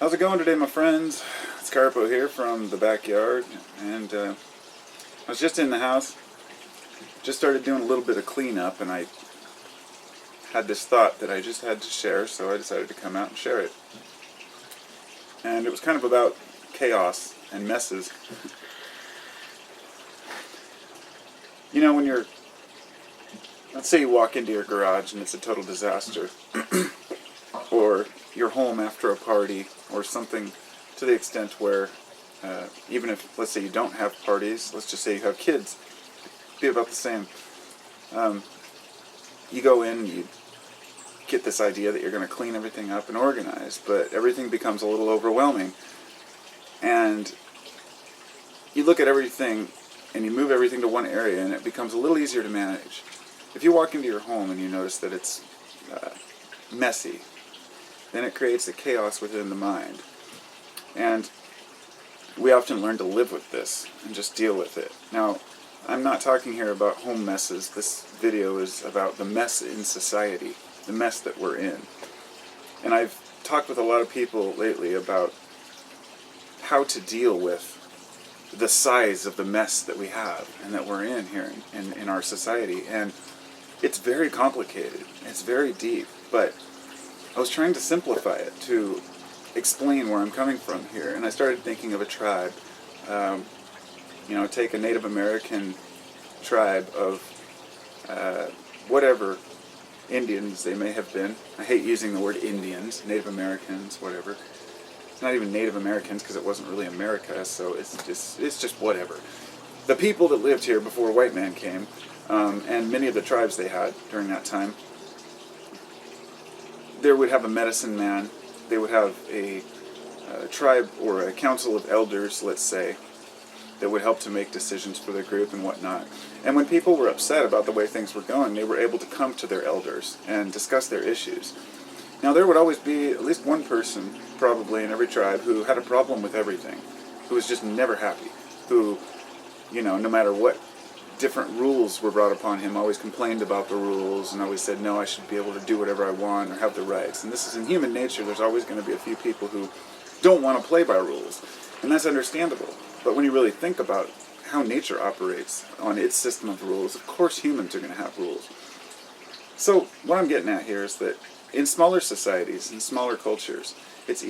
How's it going today, my friends? It's Carpo here from the backyard, and I was just in the house, just started doing a little bit of cleanup, and I had this thought that I just had to share, so I decided to come out and share it. And it was kind of about chaos and messes. You know, when let's say you walk into your garage and it's a total disaster, or you're home after a party, or something to the extent where, even if, let's say you don't have parties, let's just say you have kids, be about the same. You go in, you get this idea that you're going to clean everything up and organize, but everything becomes a little overwhelming. And you look at everything and you move everything to one area and it becomes a little easier to manage. If you walk into your home and you notice that it's messy, then it creates a chaos within the mind. And we often learn to live with this and just deal with it. Now, I'm not talking here about home messes. This video is about the mess in society, the mess that we're in. And I've talked with a lot of people lately about how to deal with the size of the mess that we have and that we're in here in our society. And it's very complicated. It's very deep. But I was trying to simplify it to explain where I'm coming from here. And I started thinking of a tribe. Take a Native American tribe of whatever Indians they may have been. I hate using the word Indians, Native Americans, whatever. It's not even Native Americans because it wasn't really America, so it's just whatever. The people that lived here before white man came, and many of the tribes they had during that time, there would have a medicine man. They would have a tribe or a council of elders, let's say, that would help to make decisions for the group and whatnot. And when people were upset about the way things were going, they were able to come to their elders and discuss their issues. Now, there would always be at least one person, probably in every tribe, who had a problem with everything, who was just never happy, who, no matter what different rules were brought upon him, always complained about the rules and always said, no, I should be able to do whatever I want or have the rights. And this is in human nature. There's always going to be a few people who don't want to play by rules, and that's understandable. But when you really think about how nature operates on its system of rules, of course humans are going to have rules. So what I'm getting at here is that in smaller societies, in smaller cultures, it's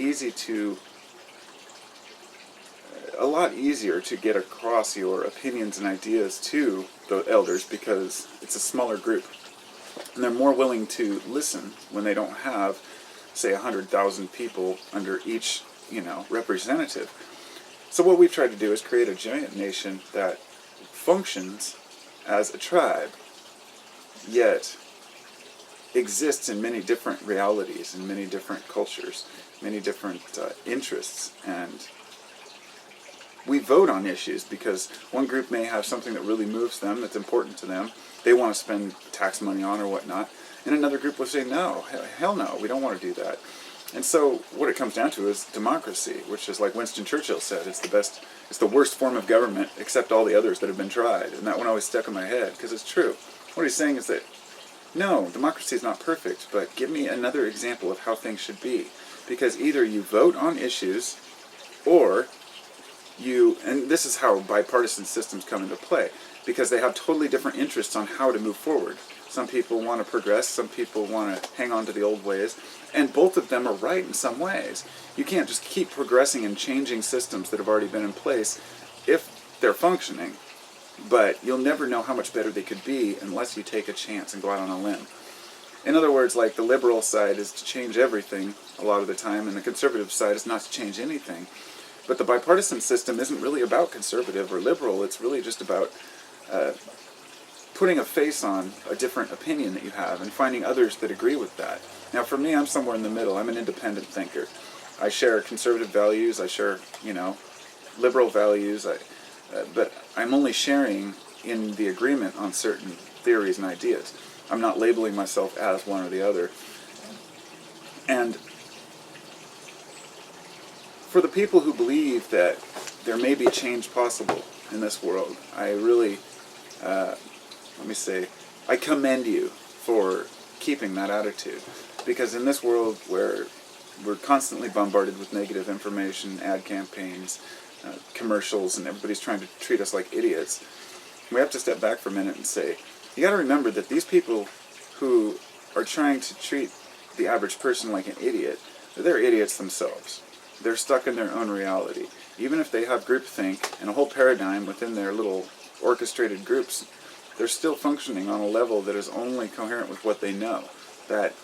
a lot easier to get across your opinions and ideas to the elders because it's a smaller group. And they're more willing to listen when they don't have, say, 100,000 people under each, representative. So what we've tried to do is create a giant nation that functions as a tribe, yet exists in many different realities, in many different cultures, many different interests. And we vote on issues because one group may have something that really moves them, that's important to them, they want to spend tax money on or whatnot, and another group will say, no, hell no, we don't want to do that. And so what it comes down to is democracy, which is like Winston Churchill said, it's the worst form of government except all the others that have been tried. And that one always stuck in my head because it's true. What he's saying is that, no, democracy is not perfect, but give me another example of how things should be. Because either you vote on issues, or and this is how bipartisan systems come into play, because they have totally different interests on how to move forward. Some people want to progress, some people want to hang on to the old ways, and both of them are right in some ways. You can't just keep progressing and changing systems that have already been in place if they're functioning, but you'll never know how much better they could be unless you take a chance and go out on a limb. In other words, like the liberal side is to change everything a lot of the time, and the conservative side is not to change anything. But the bipartisan system isn't really about conservative or liberal, it's really just about putting a face on a different opinion that you have and finding others that agree with that. Now for me, I'm somewhere in the middle. I'm an independent thinker. I share conservative values, I share, liberal values, but I'm only sharing in the agreement on certain theories and ideas. I'm not labeling myself as one or the other. And for the people who believe that there may be change possible in this world, I really, I commend you for keeping that attitude. Because in this world where we're constantly bombarded with negative information, ad campaigns, commercials, and everybody's trying to treat us like idiots. We have to step back for a minute and say, you got to remember that these people who are trying to treat the average person like an idiot, they're idiots themselves. They're stuck in their own reality. Even if they have groupthink and a whole paradigm within their little orchestrated groups, they're still functioning on a level that is only coherent with what they know. That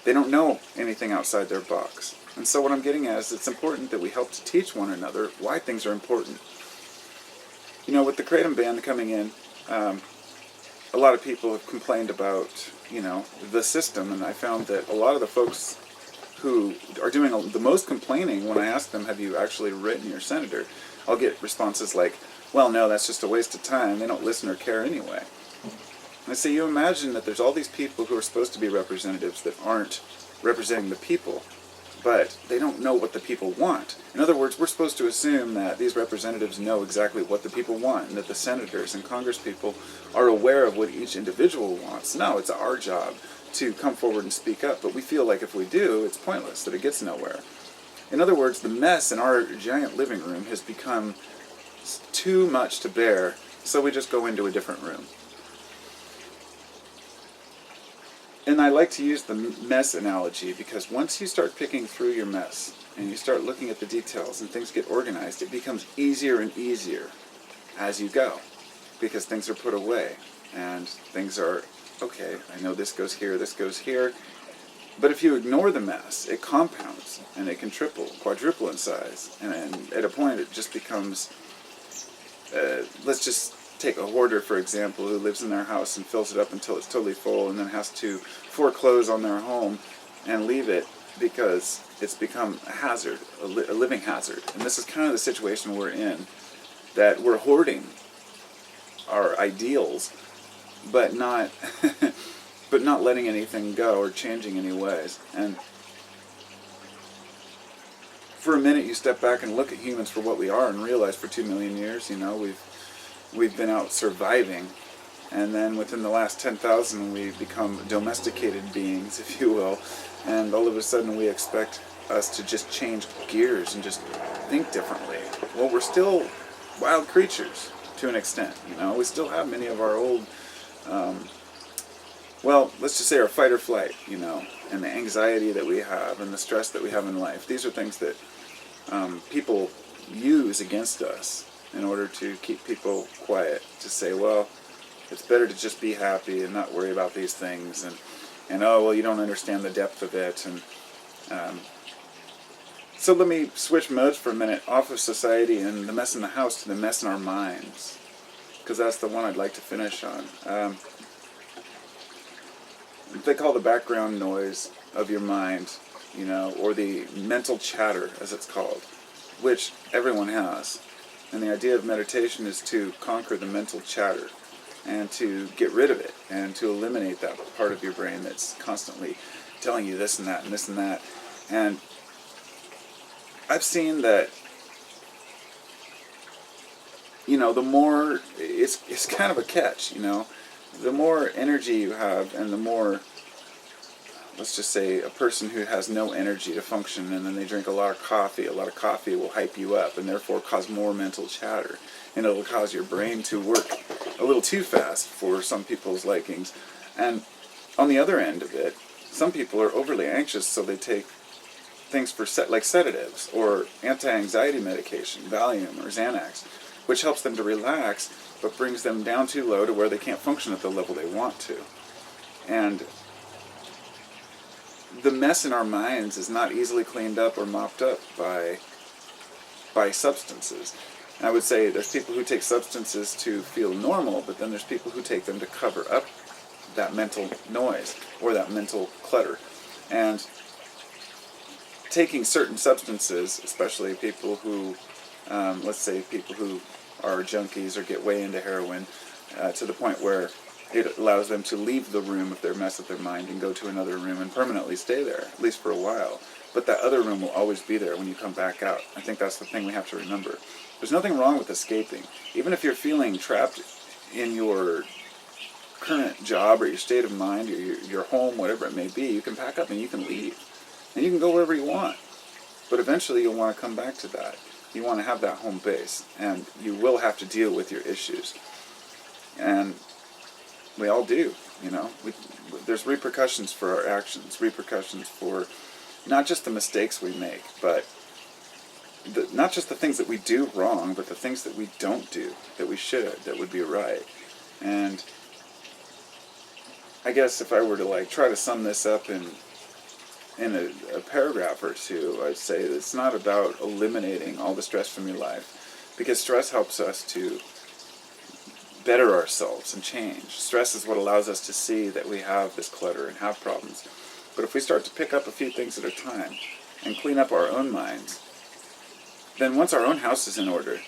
they don't know anything outside their box. And so what I'm getting at is it's important that we help to teach one another why things are important. You know, with the Kratom ban coming in, a lot of people have complained about, the system, and I found that a lot of the folks who are doing the most complaining, when I ask them, have you actually written your senator, I'll get responses like, well, no, that's just a waste of time. They don't listen or care anyway. And I say, you imagine that there's all these people who are supposed to be representatives that aren't representing the people, but they don't know what the people want. In other words, we're supposed to assume that these representatives know exactly what the people want, and that the senators and congresspeople are aware of what each individual wants. No, it's our job to come forward and speak up, but we feel like if we do, it's pointless, that it gets nowhere. In other words, the mess in our giant living room has become too much to bear, so we just go into a different room. And I like to use the mess analogy because once you start picking through your mess and you start looking at the details and things get organized, it becomes easier and easier as you go because things are put away and things are, okay, I know this goes here. But if you ignore the mess, it compounds and it can triple, quadruple in size. And at a point it just becomes, let's just take a hoarder, for example, who lives in their house and fills it up until it's totally full and then has to foreclose on their home and leave it because it's become a hazard, a living hazard. And this is kind of the situation we're in, that we're hoarding our ideals, but not but not letting anything go or changing any ways. And for a minute you step back and look at humans for what we are and realize for 2 million years, we've been out surviving, and then within the last 10,000 we've become domesticated beings, if you will, and all of a sudden we expect us to just change gears and just think differently. Well, we're still wild creatures to an extent, we still have many of our old, let's just say our fight or flight, and the anxiety that we have and the stress that we have in life. These are things that people use against us in order to keep people quiet, to say, well, it's better to just be happy and not worry about these things, and oh, well, you don't understand the depth of it. And so let me switch modes for a minute, off of society and the mess in the house to the mess in our minds, because that's the one I'd like to finish on. They call the background noise of your mind, or the mental chatter, as it's called, which everyone has. And the idea of meditation is to conquer the mental chatter and to get rid of it and to eliminate that part of your brain that's constantly telling you this and that and this and that. And I've seen that, the more, it's kind of a catch, the more energy you have and the more, let's just say a person who has no energy to function and then they drink a lot of coffee will hype you up and therefore cause more mental chatter, and it'll cause your brain to work a little too fast for some people's likings. And on the other end of it, some people are overly anxious, so they take things like sedatives or anti-anxiety medication, Valium or Xanax, which helps them to relax but brings them down too low to where they can't function at the level they want to. And the mess in our minds is not easily cleaned up or mopped up by substances. And I would say there's people who take substances to feel normal, but then there's people who take them to cover up that mental noise or that mental clutter. And taking certain substances, especially people who, let's say people who are junkies or get way into heroin, to the point where it allows them to leave the room if they're messed with their mind and go to another room and permanently stay there, at least for a while. But that other room will always be there when you come back out. I think that's the thing we have to remember. There's nothing wrong with escaping. Even if you're feeling trapped in your current job or your state of mind or your home, whatever it may be, you can pack up and you can leave. And you can go wherever you want. But eventually you'll want to come back to that. You want to have that home base. And you will have to deal with your issues. And we all do, you know. There's repercussions for our actions. Repercussions for not just the mistakes we make, but not just the things that we do wrong, but the things that we don't do, that we should, that would be right. And I guess if I were to like try to sum this up in a paragraph or two, I'd say that it's not about eliminating all the stress from your life, because stress helps us to better ourselves and change. Stress is what allows us to see that we have this clutter and have problems. But if we start to pick up a few things at a time and clean up our own minds, then once our own house is in order,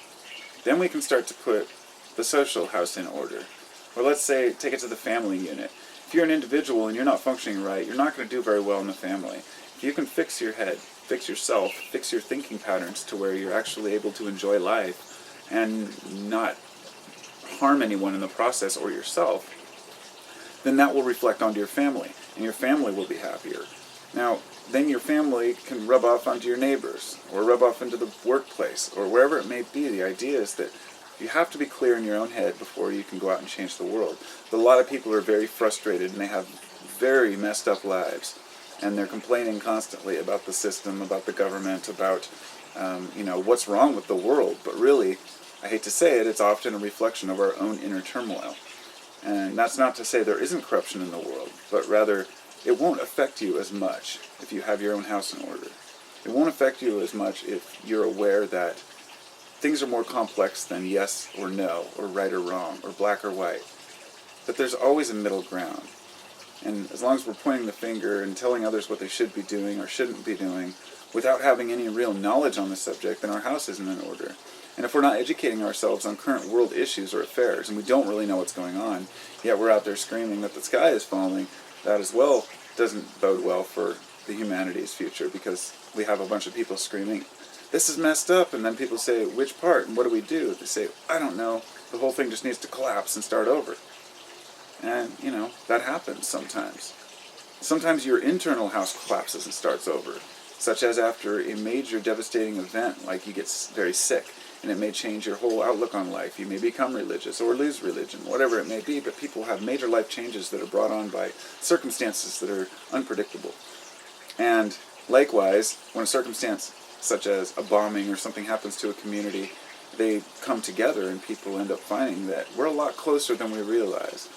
then we can start to put the social house in order. Or let's say, take it to the family unit. If you're an individual and you're not functioning right, you're not going to do very well in the family. If you can fix your head, fix yourself, fix your thinking patterns to where you're actually able to enjoy life and not harm anyone in the process or yourself, then that will reflect onto your family, and your family will be happier. Now, then your family can rub off onto your neighbors, or rub off into the workplace, or wherever it may be. The idea is that you have to be clear in your own head before you can go out and change the world. But a lot of people are very frustrated, and they have very messed up lives, and they're complaining constantly about the system, about the government, about what's wrong with the world. But really, I hate to say it, it's often a reflection of our own inner turmoil. And that's not to say there isn't corruption in the world, but rather it won't affect you as much if you have your own house in order. It won't affect you as much if you're aware that things are more complex than yes or no, or right or wrong, or black or white. But there's always a middle ground. And as long as we're pointing the finger and telling others what they should be doing or shouldn't be doing, without having any real knowledge on the subject, then our house isn't in order. And if we're not educating ourselves on current world issues or affairs, and we don't really know what's going on, yet we're out there screaming that the sky is falling, that as well doesn't bode well for the humanity's future, because we have a bunch of people screaming, this is messed up, and then people say, which part, and what do we do? They say, I don't know, the whole thing just needs to collapse and start over. And, that happens sometimes. Sometimes your internal house collapses and starts over, such as after a major devastating event, like you get very sick, and it may change your whole outlook on life. You may become religious or lose religion, whatever it may be, but people have major life changes that are brought on by circumstances that are unpredictable. And likewise, when a circumstance such as a bombing or something happens to a community, they come together and people end up finding that we're a lot closer than we realize.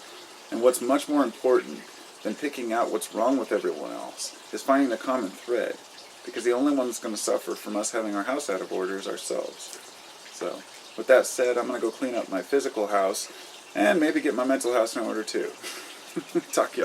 And what's much more important than picking out what's wrong with everyone else is finding the common thread, because the only one that's going to suffer from us having our house out of order is ourselves. So, with that said, I'm going to go clean up my physical house and maybe get my mental house in order too. Talk to y'all.